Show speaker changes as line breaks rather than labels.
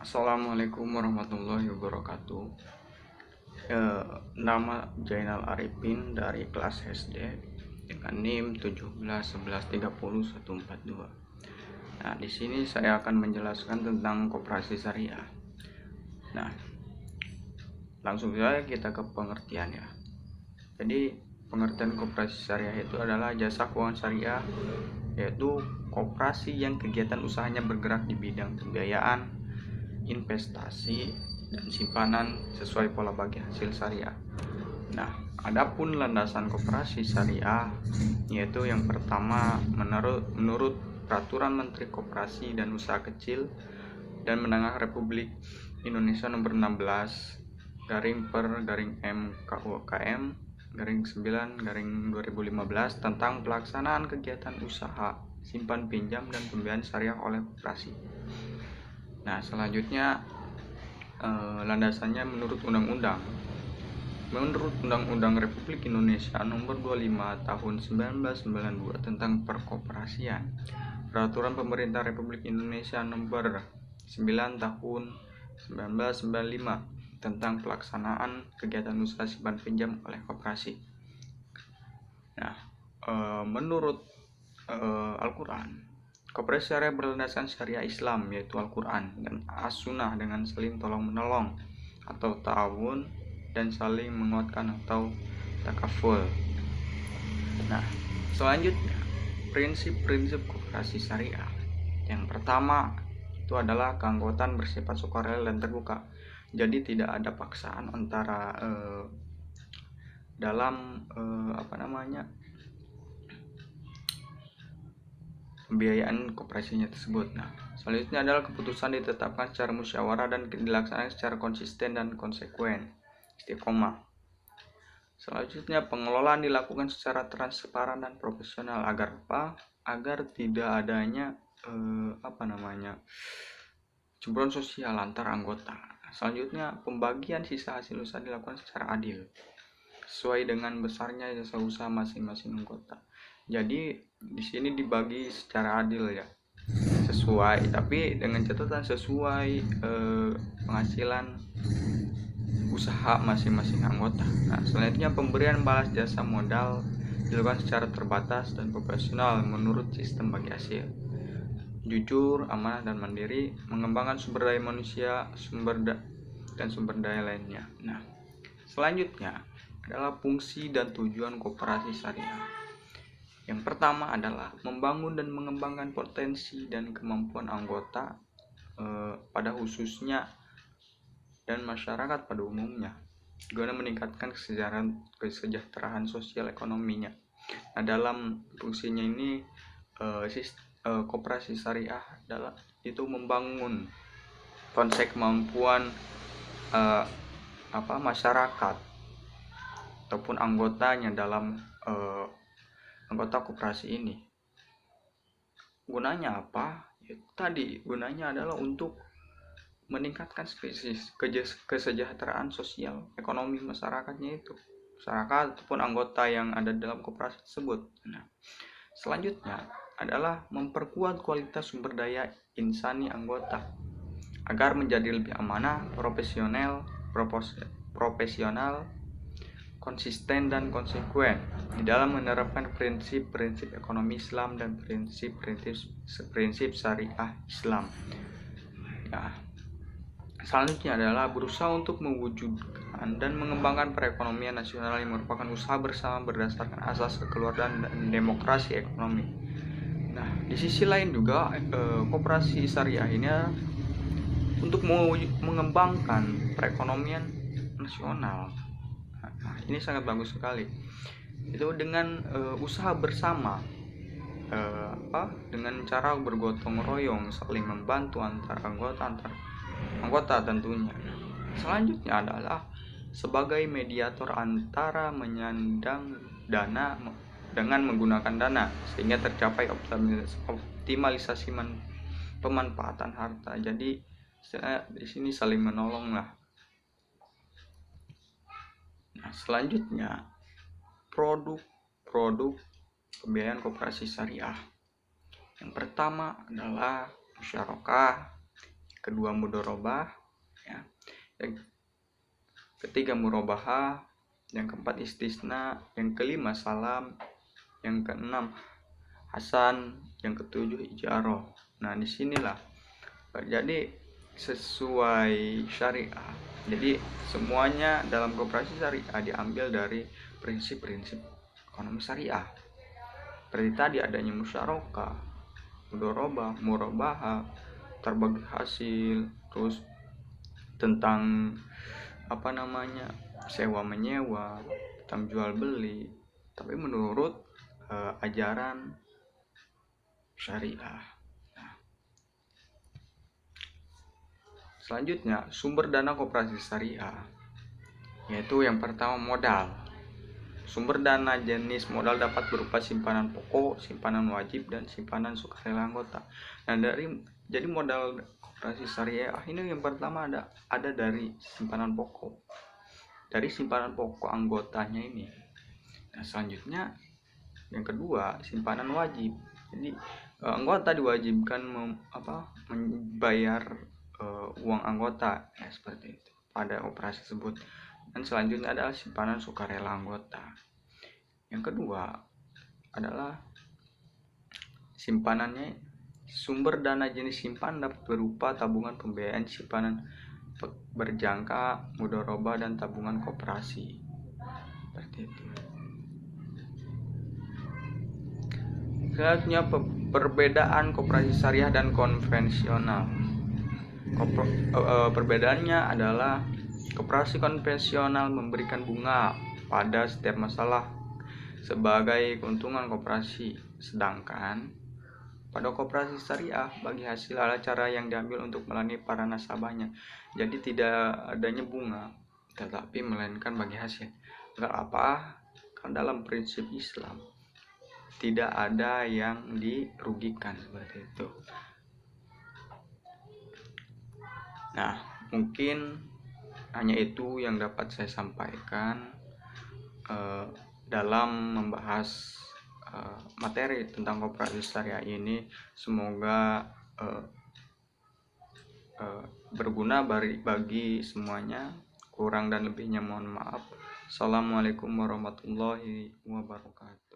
Assalamualaikum warahmatullahi wabarakatuh. Nama Jainal Arifin dari kelas SD dengan NIM 171130 142. Nah, di sini saya akan menjelaskan tentang koperasi syariah. Nah, langsung saja kita ke pengertian ya. Jadi, pengertian koperasi syariah itu adalah jasa keuangan syariah, yaitu koperasi yang kegiatan usahanya bergerak di bidang pembiayaan, investasi, dan simpanan sesuai pola bagi hasil syariah. Nah, adapun landasan koperasi syariah yaitu yang pertama menurut Peraturan Menteri Koperasi dan Usaha Kecil dan Menengah Republik Indonesia nomor 16 /M KUKM /9/2015 tentang pelaksanaan kegiatan usaha simpan pinjam dan pembiayaan syariah oleh koperasi. Nah, selanjutnya landasannya menurut Undang-Undang Republik Indonesia Nomor 25 Tahun 1992 tentang Perkoperasian, Peraturan Pemerintah Republik Indonesia Nomor 9 Tahun 1995 tentang pelaksanaan kegiatan usaha simpan pinjam oleh koperasi. Nah, menurut Al-Quran, koperasi syariah berlandaskan syariah Islam yaitu Al-Quran dan As-Sunnah dengan saling tolong-menolong atau ta'awun dan saling menguatkan atau takaful. Nah, selanjutnya prinsip-prinsip koperasi syariah. Yang pertama itu adalah keanggotaan bersifat sukarela dan terbuka. Jadi tidak ada paksaan antara dalam pembiayaan koperasinya tersebut. Nah, selanjutnya adalah keputusan ditetapkan secara musyawarah dan dilaksanakan secara konsisten dan konsekuen, istiqomah. Selanjutnya pengelolaan dilakukan secara transparan dan profesional agar tidak adanya cemburuan sosial antar anggota. Selanjutnya pembagian sisa hasil usaha dilakukan secara adil sesuai dengan besarnya jasa usaha masing-masing anggota. Jadi di sini dibagi secara adil ya, sesuai, tapi dengan catatan sesuai penghasilan usaha masing-masing anggota. Nah, selanjutnya pemberian balas jasa modal dilakukan secara terbatas dan profesional menurut sistem bagi hasil. Jujur, amanah, dan mandiri, mengembangkan sumber daya manusia, sumber daya lainnya. Nah, selanjutnya adalah fungsi dan tujuan koperasi syariah. Yang pertama adalah membangun dan mengembangkan potensi dan kemampuan anggota pada khususnya dan masyarakat pada umumnya, guna meningkatkan kesejahteraan sosial ekonominya. Nah, dalam fungsinya ini koperasi syariah adalah itu membangun konsep kemampuan masyarakat ataupun anggotanya dalam anggota koperasi ini. Gunanya apa? Ya, tadi gunanya adalah untuk meningkatkan kesejahteraan sosial ekonomi masyarakatnya, itu masyarakat ataupun anggota yang ada dalam koperasi tersebut. Nah, selanjutnya adalah memperkuat kualitas sumber daya insani anggota agar menjadi lebih amanah, profesional, konsisten dan konsekuen di dalam menerapkan prinsip-prinsip ekonomi Islam dan prinsip syariah Islam. Nah, selanjutnya adalah berusaha untuk mewujudkan dan mengembangkan perekonomian nasional yang merupakan usaha bersama berdasarkan asas kekeluargaan dan demokrasi ekonomi. Nah, di sisi lain juga koperasi syariah ini untuk mengembangkan perekonomian nasional. Nah, ini sangat bagus sekali. Itu dengan usaha bersama, dengan cara bergotong royong, saling membantu antar anggota tentunya. Selanjutnya adalah sebagai mediator antara menyandang dana dengan menggunakan dana sehingga tercapai optimalisasi pemanfaatan harta. Jadi di sini saling menolong lah. Nah, selanjutnya produk pembiayaan koperasi syariah. Yang pertama adalah musyarakah, kedua mudorobah, ya. Yang ketiga murabahah, yang keempat istisna, yang kelima salam, yang keenam hasan, yang ketujuh ijarah. Nah, disinilah jadi sesuai syariah. Jadi semuanya dalam koperasi syariah diambil dari prinsip-prinsip ekonomi syariah. Seperti tadi adanya musyarakah, mudorobah, murabahah, terbagi hasil, terus tentang sewa menyewa, tentang jual beli, tapi menurut ajaran syariah. Nah, selanjutnya sumber dana koperasi syariah, yaitu yang pertama modal. Sumber dana jenis modal dapat berupa simpanan pokok, simpanan wajib, dan simpanan sukarela anggota. Nah, jadi modal koperasi syariah ini yang pertama ada dari simpanan pokok, dari simpanan pokok anggotanya ini. Nah, selanjutnya yang kedua simpanan wajib. Jadi anggota diwajibkan membayar uang anggota, ya seperti itu pada operasi tersebut. Dan selanjutnya adalah simpanan sukarela anggota. Yang kedua adalah simpanannya, sumber dana jenis simpanan dapat berupa tabungan pembiayaan, simpanan berjangka, mudorobah, dan tabungan koperasi. Seperti itu. Selanjutnya perbedaan koperasi syariah dan konvensional. Perbedaannya adalah koperasi konvensional memberikan bunga pada setiap masalah sebagai keuntungan koperasi, sedangkan pada koperasi syariah bagi hasil adalah cara yang diambil untuk melayani para nasabahnya. Jadi tidak adanya bunga, tetapi melainkan bagi hasil. Enggak apa? Karena dalam prinsip Islam tidak ada yang dirugikan, seperti itu. Nah, mungkin hanya itu yang dapat saya sampaikan dalam membahas materi tentang koperasi syariah ini. Semoga berguna bagi semuanya. Kurang dan lebihnya mohon maaf. Assalamualaikum warahmatullahi wabarakatuh.